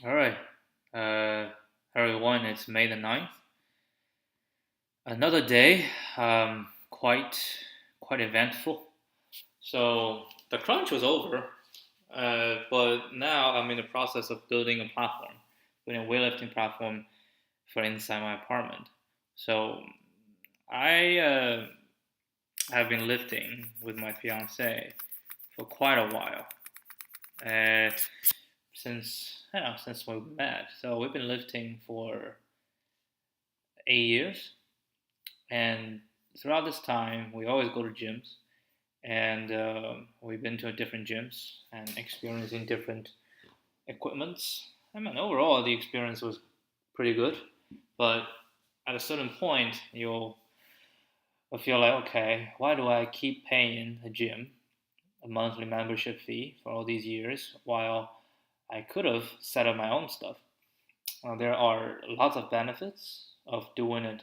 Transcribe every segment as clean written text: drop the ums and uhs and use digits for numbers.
All right. Hello everyone, it's May the 9th. Another day, quite eventful. So the crunch was over, but now I'm in the process of building a platform, building a weightlifting platform for inside my apartment. So I have been lifting with my fiance for quite a while, uh, since we met. So we've been lifting for 8 years. And throughout this time, we always go to gyms, and we've been to different gyms and experiencing different equipments. I mean, overall, the experience was pretty good, but at a certain point, you'll feel like, okay, why do I keep paying a gym a monthly membership fee for all these years while I could have set up my own stuff? There are lots of benefits of doing it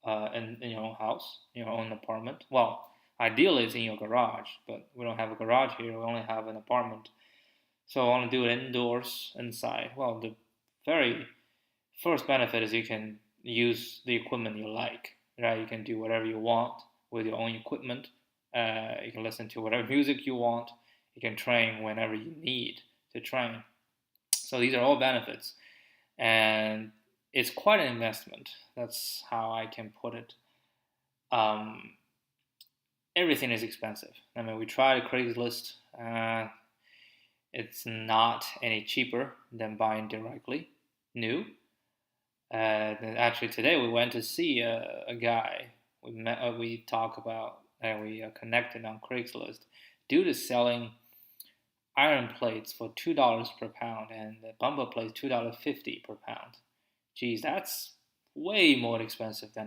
in your own house, in your own apartment. Well, ideally it's in your garage, but we don't have a garage here. We only have an apartment. So I want to do it indoors, inside. Well, the very first benefit is you can use the equipment you like, right? You can do whatever you want with your own equipment. You can listen to whatever music you want. You can train whenever you need to train. So these are all benefits, and it's quite an investment. That's how I can put it. Um, Everything is expensive. I mean, we tried Craigslist. It's not any cheaper than buying directly new. Actually, today we went to see a guy. We met. We talk about. We connected on Craigslist. Dude is selling iron plates for $2 per pound, and the bumper plates $2.50 per pound. Geez, that's way more expensive than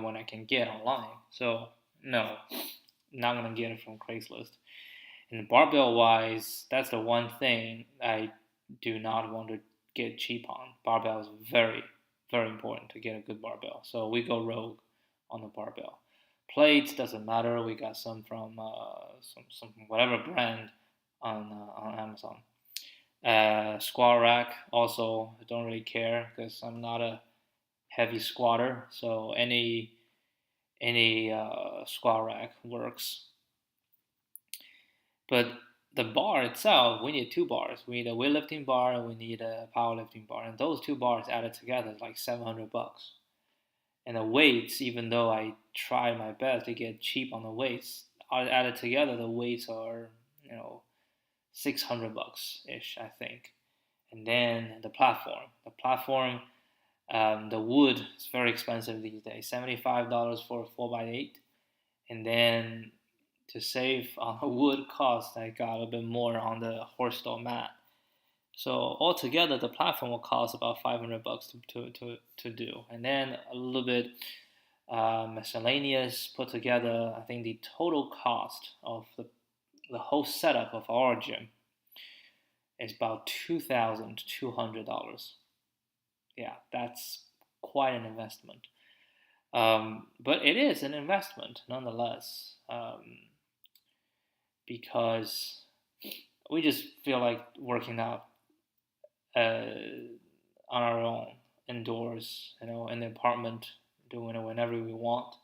what I can get online. So no, not gonna get it from Craigslist. And barbell wise, that's the one thing I do not want to get cheap on. Barbell is very important to get a good barbell. So we go rogue on the barbell. Plates doesn't matter. We got some from some whatever brand on Amazon. Squat rack also don't really care because I'm not a heavy squatter, so any squat rack works. But the bar itself, we need two bars. We need a weightlifting bar and we need a powerlifting bar, and those two bars added together is like $700. And the weights, even though I try my best to get cheap on the weights, added together the weights are $600 ish, I think. And then the platform. The wood is very expensive these days. $75 for a 4x8. And then to save on the wood cost, I got a bit more on the horse stall mat. So altogether, the platform will cost about $500 to do. And then a little bit miscellaneous put together. I think the total cost of the whole setup of our gym is about $2,200. Yeah, that's quite an investment. But it is an investment nonetheless, because we just feel like working out on our own indoors, in the apartment, doing it whenever we want.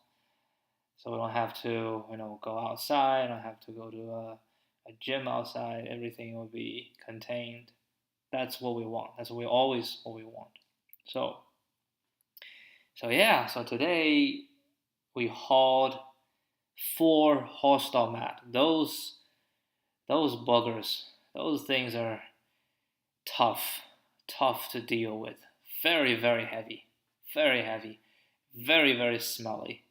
So we don't have to, go outside. Don't have to go to a gym outside. Everything will be contained. That's what we want. That's what we want. So yeah. So today we hauled four hostile mat. Those buggers. Those things are tough, tough to deal with. Very very heavy, very heavy, very smelly,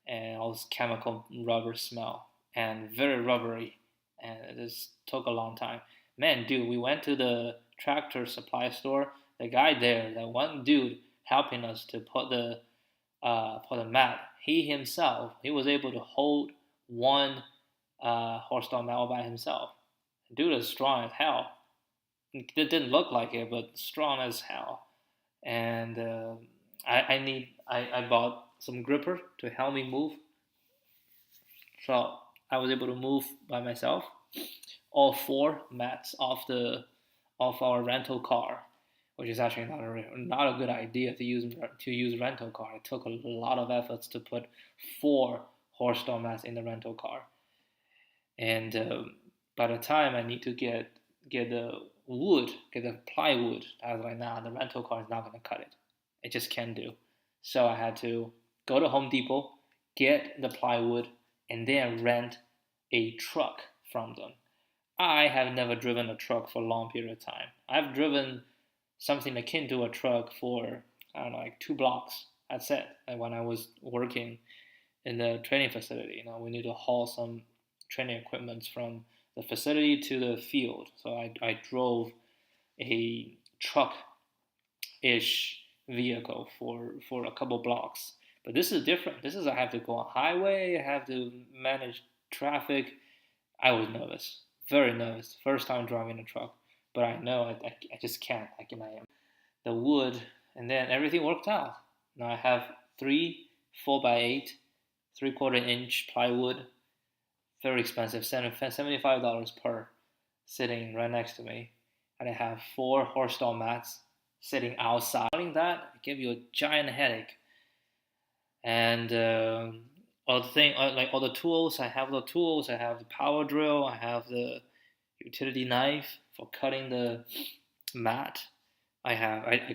and all this chemical rubber smell, and very rubbery, and it just took a long time. Man, dude, we went to the tractor supply store. The guy there, that one dude helping us to put the mat, he was able to hold one horsepower mat all by himself. Dude is strong as hell. It didn't look like it, but strong as hell. And I bought some gripper to help me move, so I was able to move by myself all four mats off our rental car. which is actually not a good idea to use rental car. It took a lot of efforts to put 4 horse mats in the rental car, and by the time I need to get the plywood, I was like, nah, the rental car is not gonna cut it. It just can't do. So I had to go to Home Depot, get the plywood, and then rent a truck from them. I have never driven a truck for a long period of time. I've driven something akin to a truck for, I don't know, like 2 blocks. That's it. And when I was working in the training facility, we need to haul some training equipment from the facility to the field. So I drove a truck-ish vehicle for a couple blocks. But this is different. This is I have to go on highway. I have to manage traffic. I was nervous, very nervous. First time driving a truck, but I know I just can't. The wood, and then everything worked out. Now I have 3 4x8, 3/4 inch plywood, very expensive, $75 per, sitting right next to me, and I have 4 horse mats sitting outside. That give you a giant headache, and all the tools. I have the tools. I have the power drill. I have the utility knife for cutting the mat. I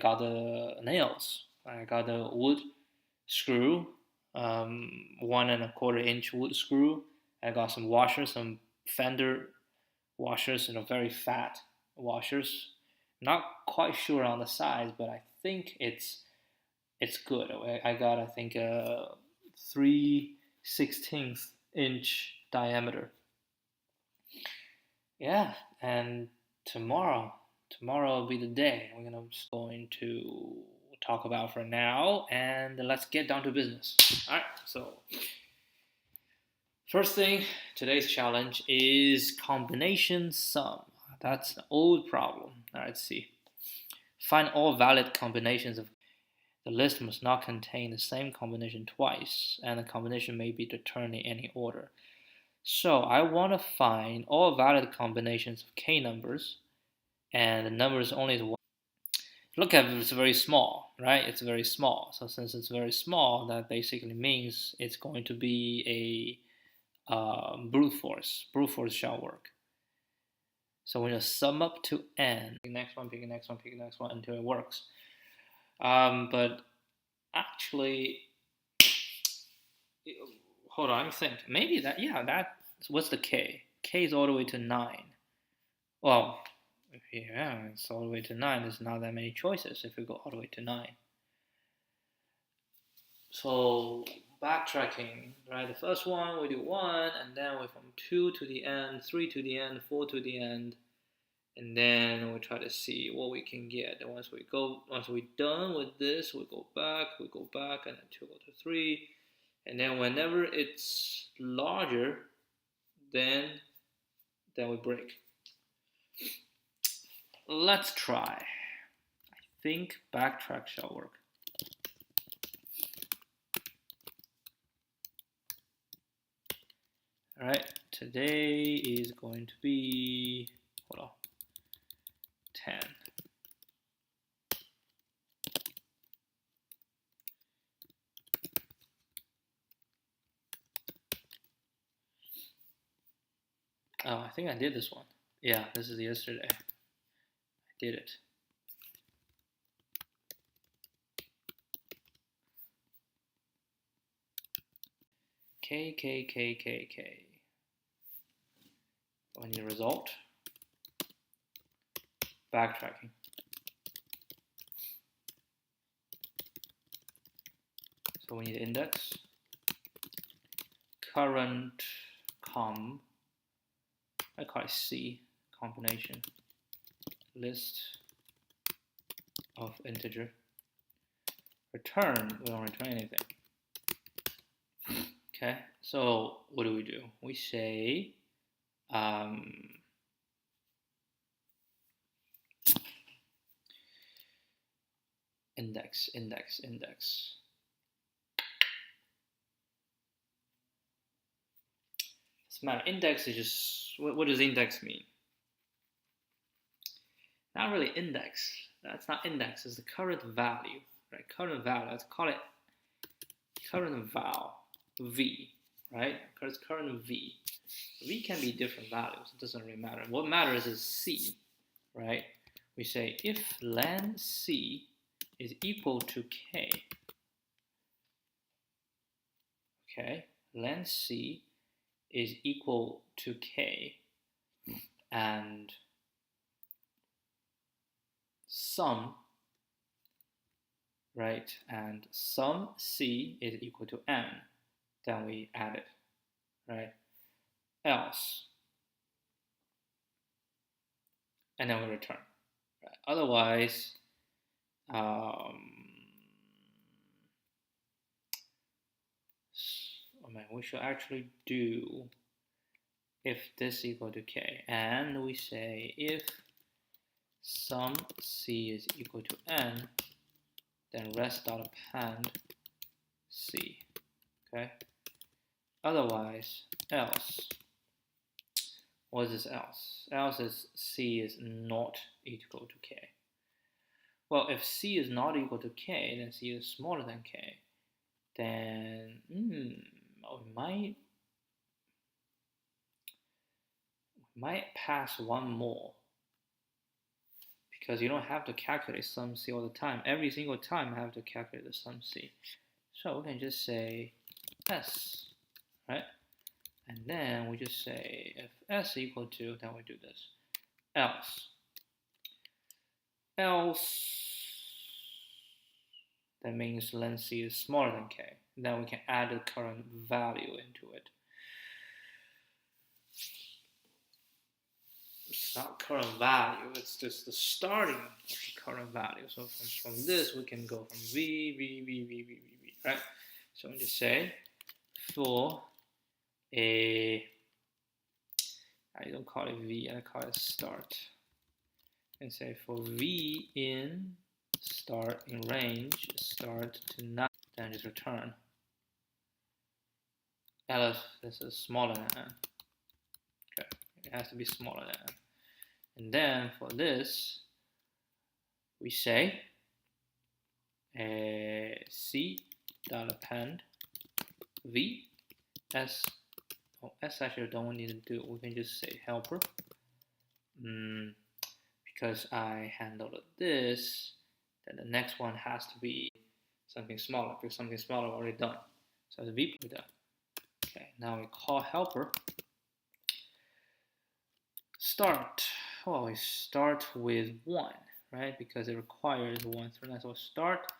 got the nails. I got the wood screw, 1 1/4 inch wood screw. I got some washers, some fender washers, very fat washers. Not quite sure on the size, but I think it's good. I got, I think, a 3/16 inch diameter. Yeah, and tomorrow will be the day we're going to talk about for now, and let's get down to business. All right, so first thing, today's challenge is combination sum. That's an old problem. All right, let's see. Find all valid combinations of. The list must not contain the same combination twice, and the combination may be returned in any order. So I want to find all valid combinations of k numbers, and the number is only 1. Look at it, it's very small, right? It's very small. So since it's very small, that basically means it's going to be a brute force. Brute force shall work. So we're going to sum up to n. Pick the next one, pick the next one, pick the next one until it works. But actually, hold on, I'm thinking. Maybe what's the k? K is all the way to 9. Well, yeah, it's all the way to 9. There's not that many choices if we go all the way to 9. So backtracking, right? The first one we do 1, and then we from 2 to the end, 3 to the end, 4 to the end, and then we try to see what we can get. And once we're done with this, we go back, and then 2 go to 3, and then whenever it's larger, then we break. Let's try. I think backtrack shall work. All right, today is going to be, 10. Oh, I think I did this one. Yeah, this is yesterday. I did it. K. We need a result. Backtracking. So we need index. Current com. I call it C, combination. List of integer. Return, we don't return anything. Okay, so what do? We say index. Doesn't matter. Index is just, what does index mean? Not really index. That's not index, it's the current value, right? Current value, let's call it current val, v, right? Because current v. V can be different values, it doesn't really matter. What matters is c, right? We say if len c is equal to k, okay, len c is equal to k, and sum, right, and sum c is equal to n, then we add it, right, else, and then we return, right? Otherwise, we should actually do if this equal to k, and we say if sum c is equal to n, then rest dot append c, okay? Otherwise, else. What is this else? Else is c is not equal to k. Well, if c is not equal to k, then c is smaller than k, then we might pass one more, because you don't have to calculate sum c all the time. Every single time I have to calculate the sum c. So we can just say s, right? And then we just say if s equal to, then we do this, else. That means len c is smaller than k. Then we can add the current value into it. It's not current value, it's just the starting of the current value. So from this, we can go from v, right? So we just say for a, I don't call it v, I call it start. And say for v in start in range, start to 9, then just return. Else, this is smaller than n. Okay, it has to be smaller than n. And then for this, we say c dot append v s. Oh, s actually don't need to do. We can just say helper. Because I handled this, then the next one has to be something smaller, because something smaller already done. So the v done. Okay, now we call helper. Start. Well, we start with 1, right? Because it requires 1 through 9. So start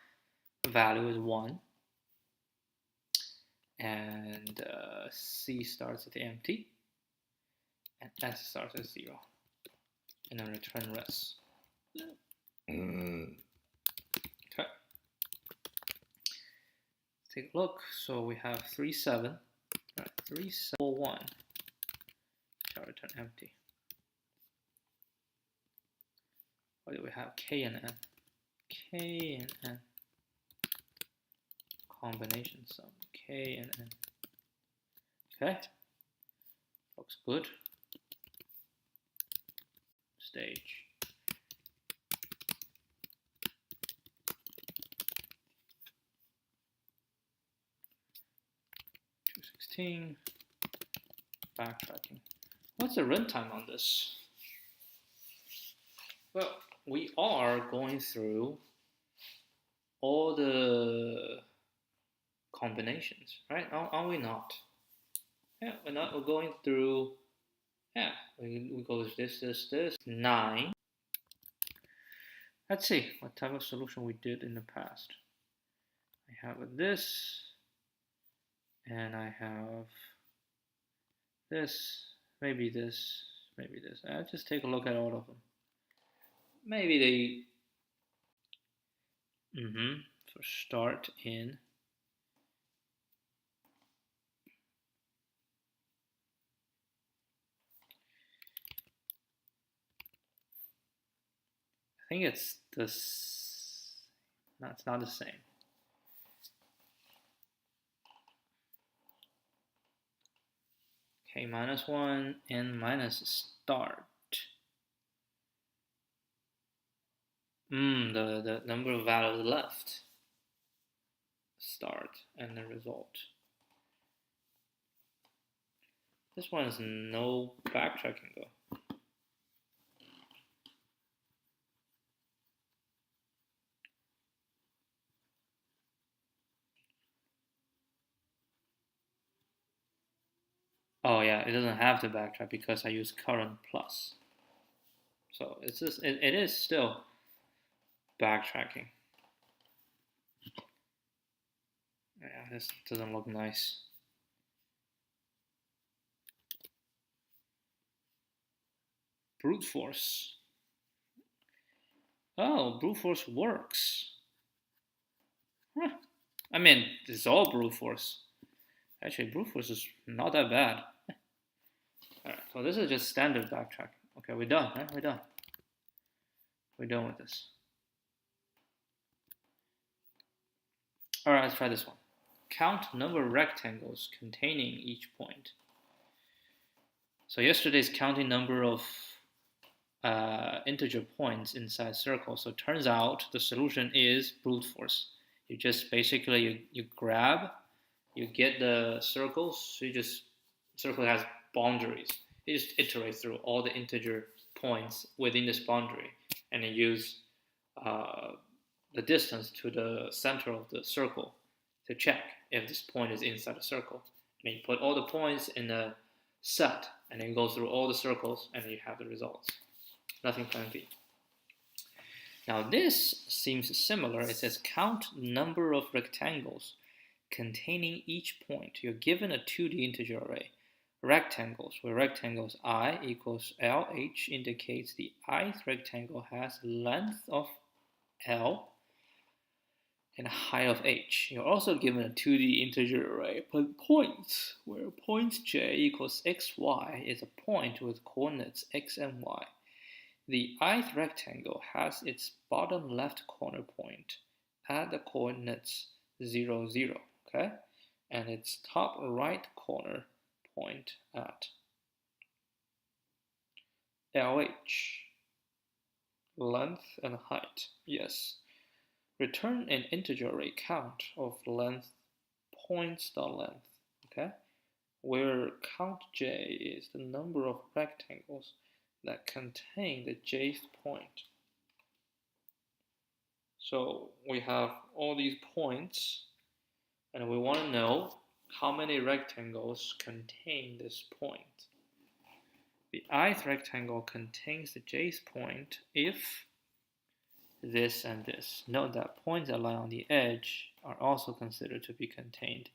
value is 1. And c starts at empty. And s starts at 0. And then return rest. Okay. Take a look. So we have 3, 7. Right, 3, 7, 4, 1. Shall return empty. What do we have? K and n. K and n. Combination sum. K and n. Okay. Looks good. Stage. Backtracking. What's the runtime on this? Well, we are going through all the combinations, right? Are we not? Yeah, we're not. We're going through. Yeah, we go with this, 9. Let's see what type of solution we did in the past. I have this, and I have this, maybe this, maybe this. I'll just take a look at all of them. Maybe they, for start in. I think it's this, no, it's not the same. K minus 1, n minus start. The number of values left. Start and the result. This one is no backtracking though. Oh yeah, it doesn't have to backtrack because I use current plus. So it's just it is still backtracking. Yeah, this doesn't look nice. Brute force. Oh, brute force works. Huh. I mean, it's all brute force. Actually, brute force is not that bad. Alright, so this is just standard backtracking. Okay, we're done, huh? We're done. We're done with this. Alright, let's try this one. Count number of rectangles containing each point. So yesterday's counting number of integer points inside circle. So it turns out the solution is brute force. You just basically you grab, you get the circles. So you just circle has boundaries. You just iterate through all the integer points within this boundary, and you use the distance to the center of the circle to check if this point is inside the circle. And you put all the points in a set, and then go through all the circles, and then you have the results. Nothing fancy. Now this seems similar. It says count number of rectangles containing each point. You're given a 2D integer array. Rectangles, where rectangles I equals LH indicates the ith rectangle has length of L and height of H. You're also given a 2D integer array of points, where points J equals XY is a point with coordinates X and Y. The ith rectangle has its bottom left corner point at the coordinates 0, 0, okay? And its top right corner point at LH. Length and height, yes. Return an integer array count of length points.length, okay? Where count J is the number of rectangles that contain the jth point. So we have all these points, and we want to know how many rectangles contain this point. The ith rectangle contains the jth point if this and this. Note that points that lie on the edge are also considered to be contained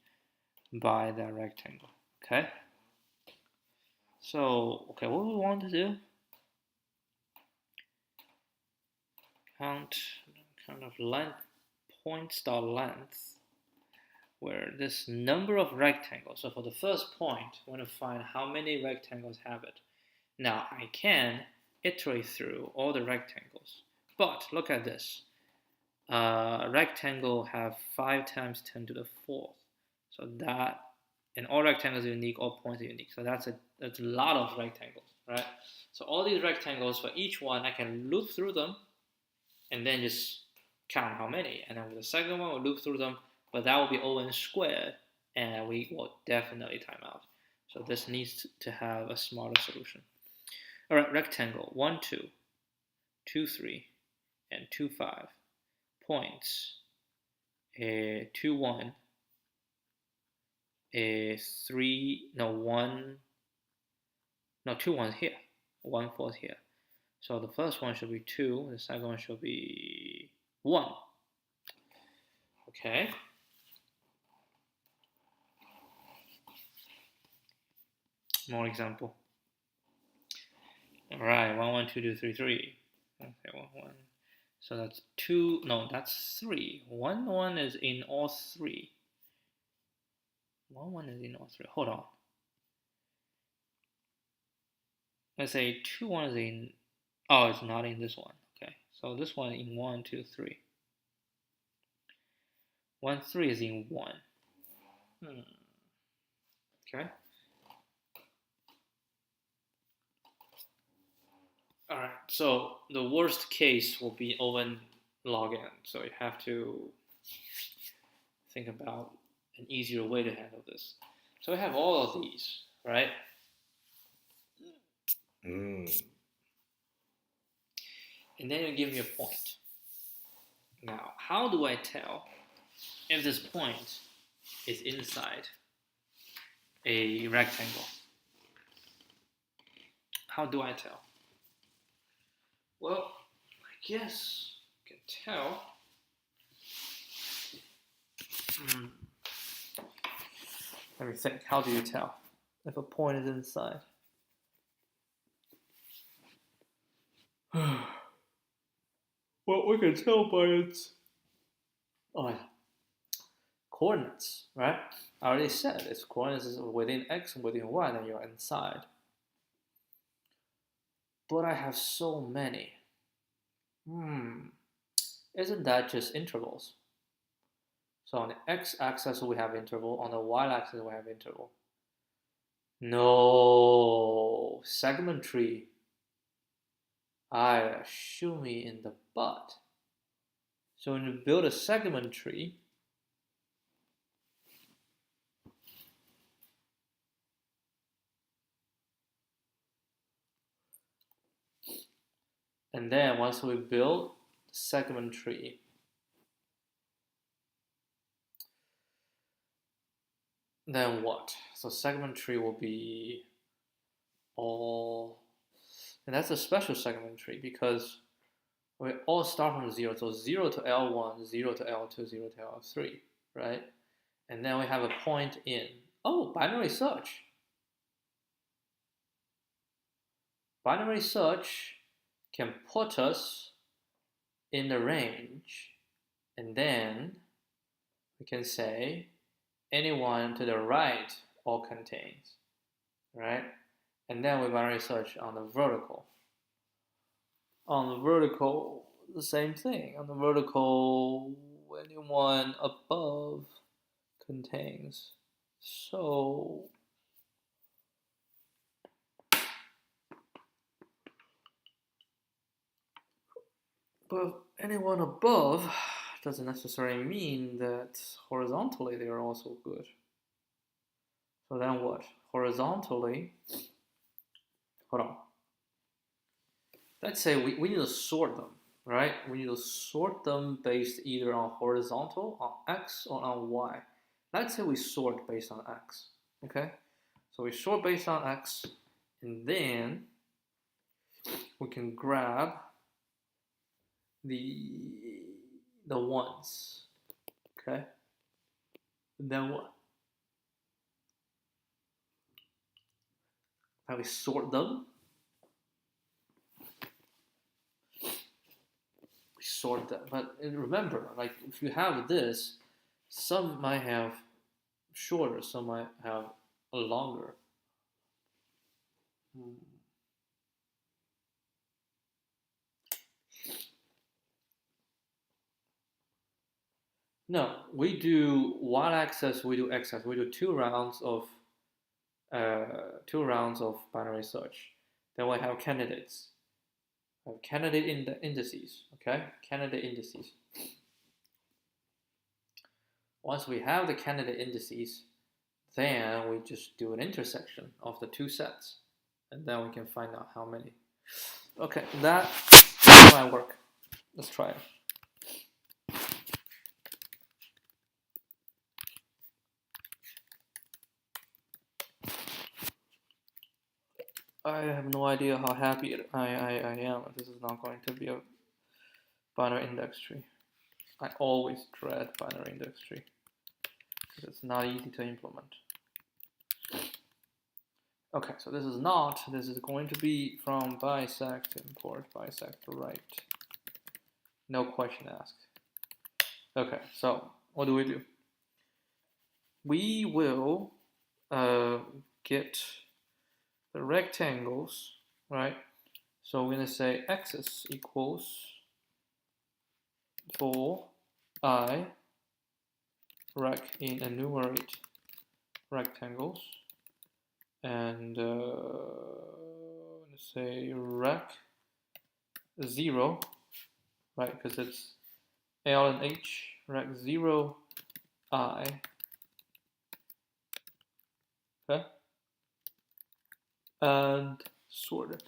by that rectangle. Okay? So, okay, what we want to do? Count of length, points.length, where this number of rectangles. So for the first point, I want to find how many rectangles have it. Now I can iterate through all the rectangles, but look at this. Rectangle have 5 times 10 to the 4th. So that, and all rectangles are unique, all points are unique. So that's a lot of rectangles, right? So all these rectangles, for each one, I can loop through them and then just count how many. And then with the second one, we'll loop through them, but that will be O(n) squared, and we will definitely time out. So this needs to have a smarter solution. All right, rectangle 1, 2, 2, 3, and 2, 5. Points 2, 1, 3, no 1, no 2 1's here, 1 4's here. So the first one should be 2, the second one should be 1. Okay. More example. All right, 1 1 2 2 3 3. Okay, 1 1. So that's 2. No, that's 3. 1 1 is in all 3. 1 1 is in all 3. Hold on. Let's say 2 1 is in. Oh, it's not in this one. Okay, so this one in 1 2 3. 1 3 is in 1. Okay. All right. So the worst case will be O(n) log n. So you have to think about an easier way to handle this. So we have all of these, right? And then you give me a point. Now, how do I tell if this point is inside a rectangle? How do I tell? Well, I guess you can tell. Let me think. How do you tell if a point is inside? Well, we can tell by its coordinates, right? I already said its coordinates is within x and within y, then you're inside. But I have so many. Isn't that just intervals? So on the x-axis we have interval, on the y-axis we have interval. No, segment tree. I shoot me in the butt. So when you build a segment tree, and then once we build the segment tree, then what? So segment tree will be all, and that's a special segment tree because we all start from 0. So 0 to L1, 0 to L2, 0 to L3, right? And then we have a point in, binary search. Binary search can put us in the range, and then we can say anyone to the right all contains, right? And then we binary search on the vertical. On the vertical, the same thing. On the vertical, anyone above contains. So but anyone above doesn't necessarily mean that horizontally they are also good. So then what? Horizontally, hold on. Let's say we need to sort them, right? We need to sort them based either on horizontal, on x, or on y. Let's say we sort based on x, okay? So we sort based on x, and then we can grab the ones, okay? And then what? How we sort them? We sort them, but remember, like if you have this, some might have shorter, some might have a longer. No, we do y-axis, we do x-axis, we do two rounds of binary search. Then we have candidates. We have candidate indices. Okay, candidate indices. Once we have the candidate indices, then we just do an intersection of the two sets, and then we can find out how many. Okay, that might work. Let's try it. I have no idea how happy I am. This is not going to be a binary index tree. I always dread binary index tree because it's not easy to implement. Okay, so this is not. This is going to be from bisect import bisect right. No question asked. Okay, so what do? We will get the rectangles, right? So we're going to say axis equals for I rec in enumerate rectangles, and let's say rec 0, right? Because it's L and H, right? 0, I. Okay? And sorted.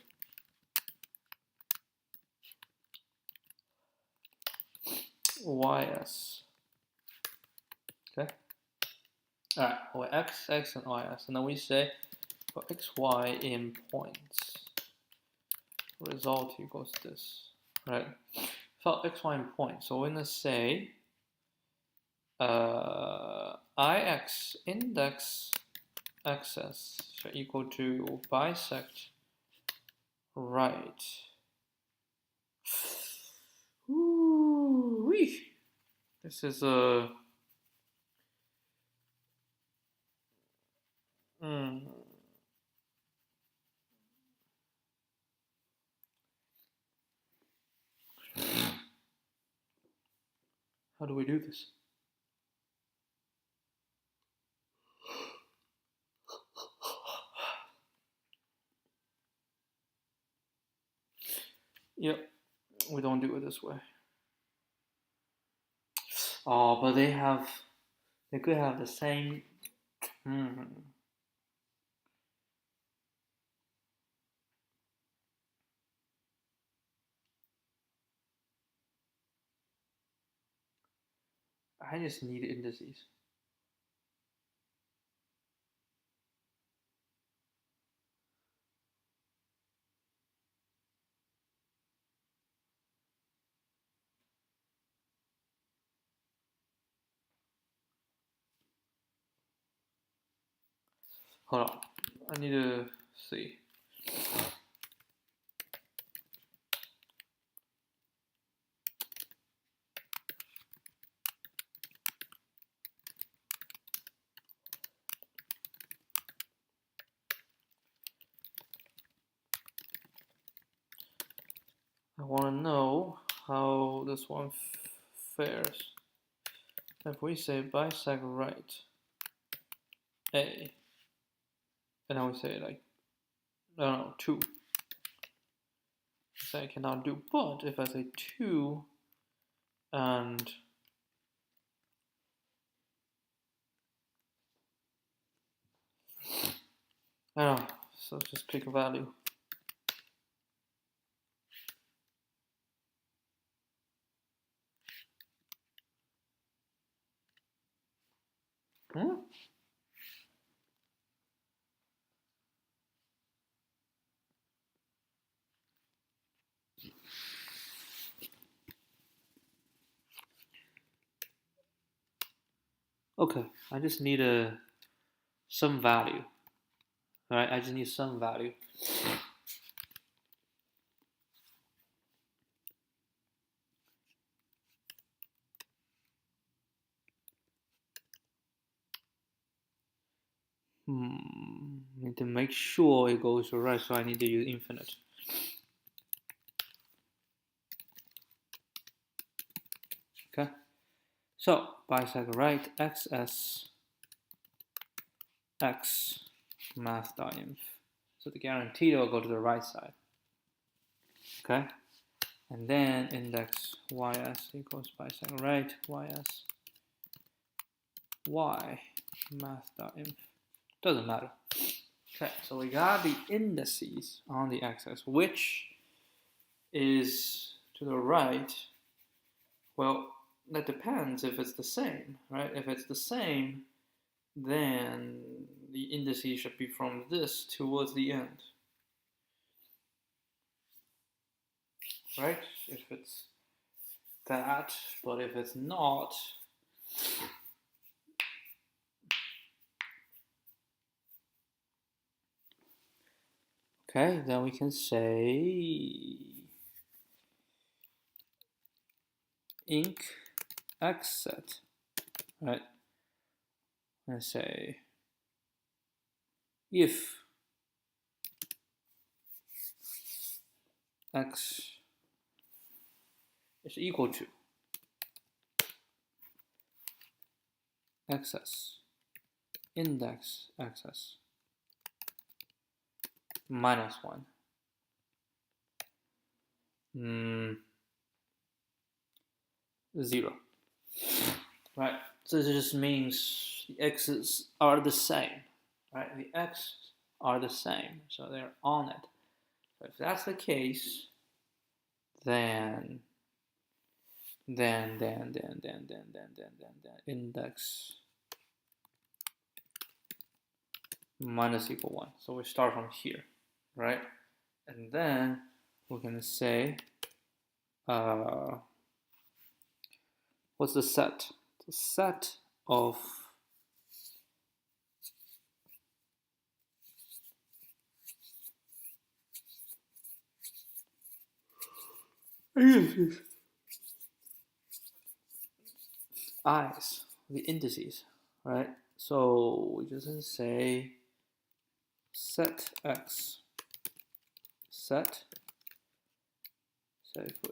YS. Okay? Alright, or X, X, and YS. And then we say for XY in points, result equals this, right? So XY in points. So we're going to say IX index axis shall equal to bisect right. Ooh-wee. This is a how do we do this? Yep, we don't do it this way. Oh, but they could have the same. I just need indices. Hold on, I need to see. I want to know how this one fares. If we say bisect right A, and then we say like, I don't know, 2. So I cannot do, but if I say 2 and I don't know, so just pick a value. Okay, I just need some value. Alright, I just need some value. Need to make sure it goes right, so I need to use infinite. Okay, so bisect right xs x math.inf. So the guaranteed will go to the right side. Okay, and then index ys equals bisect right ys y math.inf. Doesn't matter. Okay, so we got the indices on the axis, which is to the right. Well, that depends if it's the same, right? If it's the same, then the indices should be from this towards the end, right? If it's that, but if it's not, okay, then we can say inc xset, right? And say if x is equal to xs index xs minus 1, 0. Right? So this just means the x's are the same. Right? The x's are the same, so they're on it. So if that's the case, then index minus equal 1. So we start from here, right? And then we're going to say, what's the set? The set of i's, the indices, right? So we just say set x, set, say for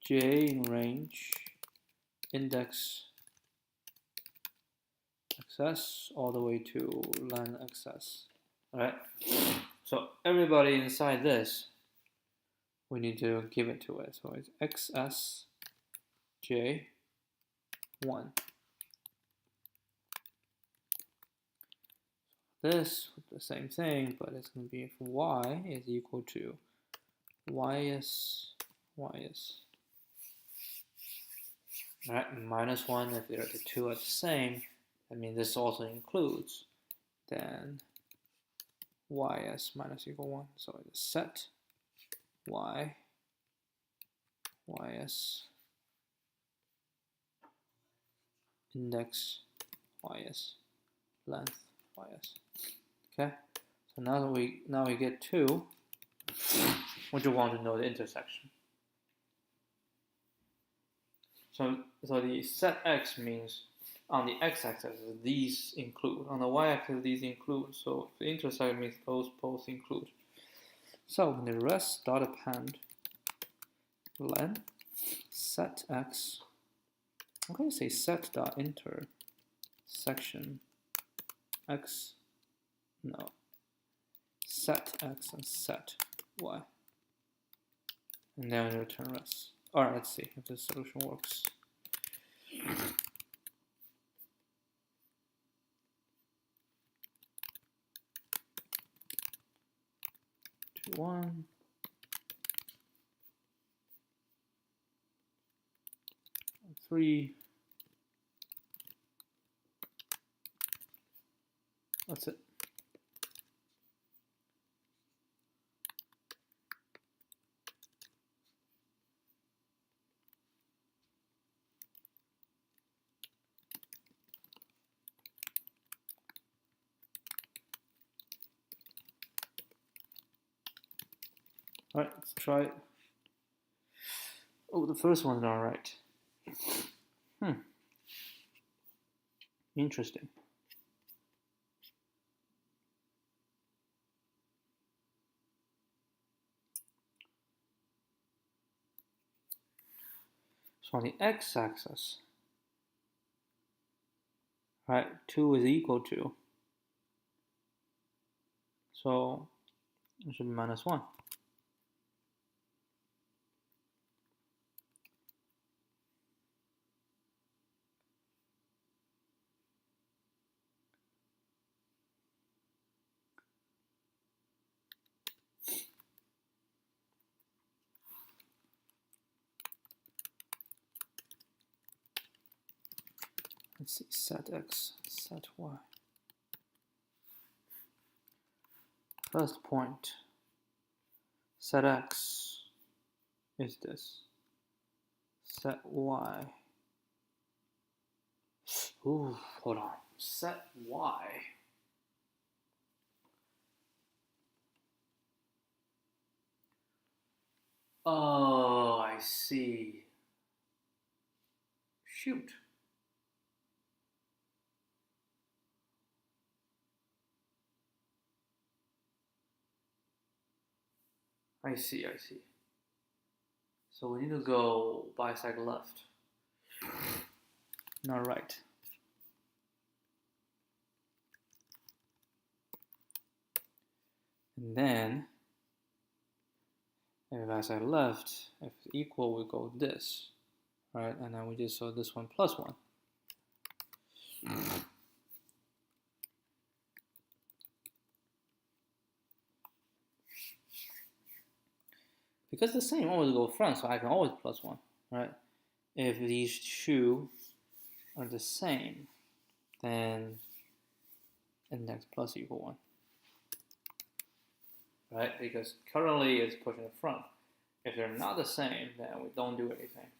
j in range, index xs all the way to len xs, right? So everybody inside this, we need to give it to it. So it's xs j 1. This, the same thing, but it's going to be if y is equal to ys, right, minus 1, if the two are the same, that means this also includes, then ys minus equal 1. So it's set y, ys, index ys, length ys. Okay, so now we get 2. Would you want to know the intersection? So the set x means on the x-axis these include, on the y-axis these include. So the intersection means those both include. So in the rest dot append len set x. I'm going to say set dot intersection x. No. Set x and set y. And then we return rest. Alright, let's see if this solution works. Two, 1. 3. That's it. Alright, let's try it. Oh, the first one's not right. Interesting. So on the x-axis, right, 2 is equal to, so it should be minus 1. Let's see, set x, set y. First point, set x is this. Set y. Ooh, hold on. Set y. Oh, I see. Shoot. I see. So we need to go bisect left. Not right. And then If I say left, if it's equal, we go this, right? And then we just saw this one plus 1. Because the same always go front, so I can always plus 1, right? If these two are the same, then index plus equal 1, right? Because currently it's pushing the front. If they're not the same, then we don't do anything.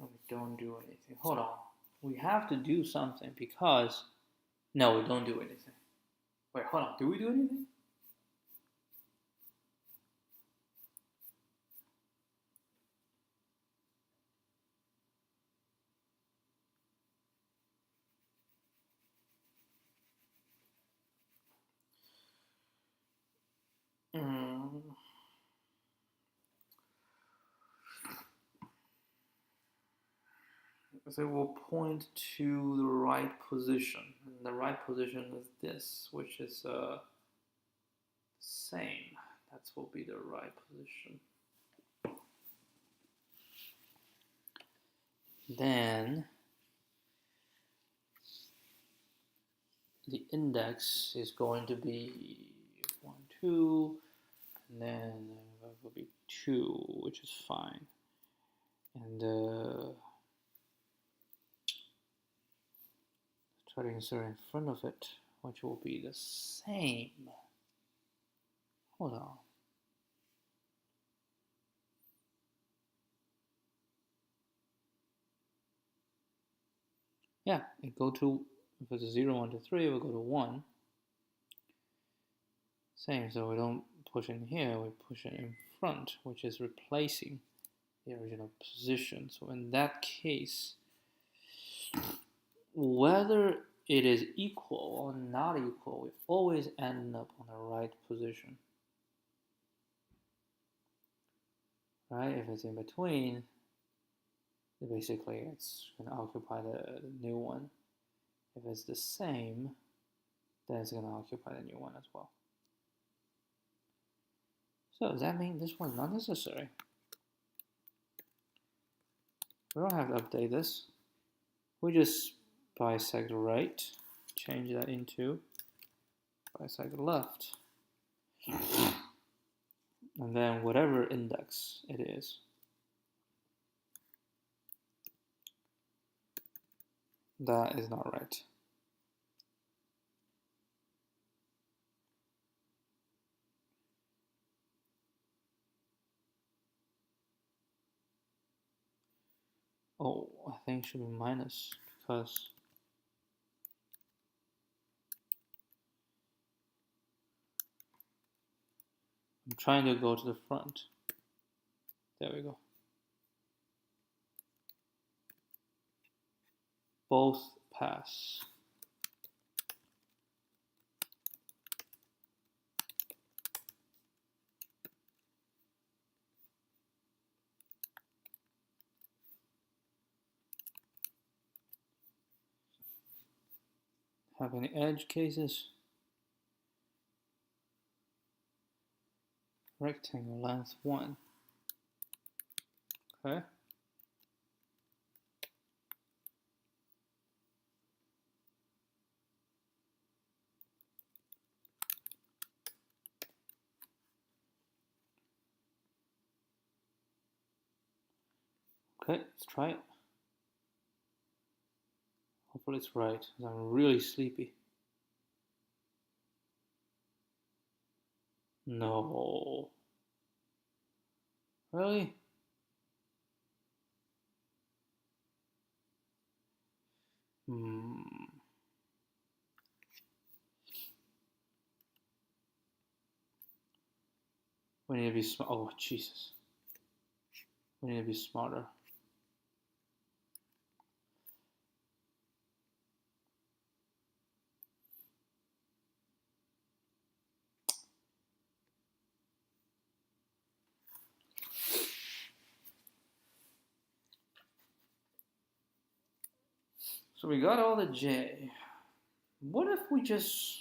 We don't do anything. Hold on. We have to do something because... No, we don't do anything. Wait, hold on. Do we do anything? So it will point to the right position. And the right position is this, which is same. That will be the right position. Then the index is going to be 1, 2, and then that will be 2, which is fine. And try to insert in front of it, which will be the same. Hold on. Yeah, it go to, if it's 0, 1, 2, 3, we'll go to 1. Same, so we don't push in here, we push it in front, which is replacing the original position. So in that case, whether it is equal or not equal, we always end up on the right position. Right? If it's in between, basically it's going to occupy the new one. If it's the same, then it's going to occupy the new one as well. So does that mean this one's not necessary? We don't have to update this. We just bisect right, change that into bisect left. And then whatever index it is, that is not right. Oh, I think it should be minus because I'm trying to go to the front. There we go. Both pass. Have any edge cases? Rectangle length 1. Okay. Okay, let's try it. Hopefully it's right, because I'm really sleepy. No. Really? We need to be smart. Oh, Jesus. We need to be smarter. So we got all the J. What if we just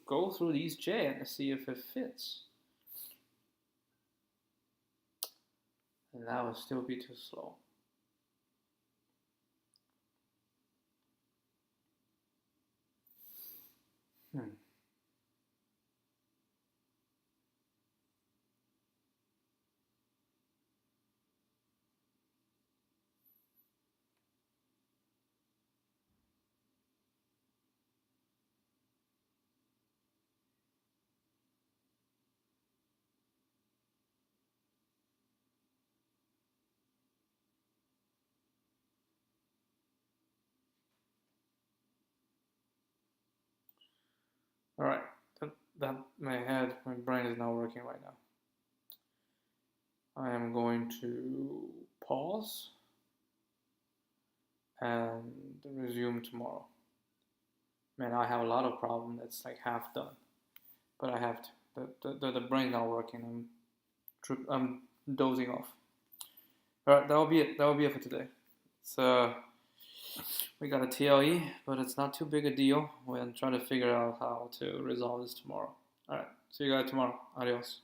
go through these J and see if it fits? and that would still be too slow. All right, my brain is not working right now. I am going to pause and resume tomorrow. Man, I have a lot of problems that's like half done, but I have to. The brain's not working. I'm dozing off. All right, that will be it. That will be it for today. So we got a TLE, but it's not too big a deal. We'll try to figure out how to resolve this tomorrow. All right, see you guys tomorrow. Adios.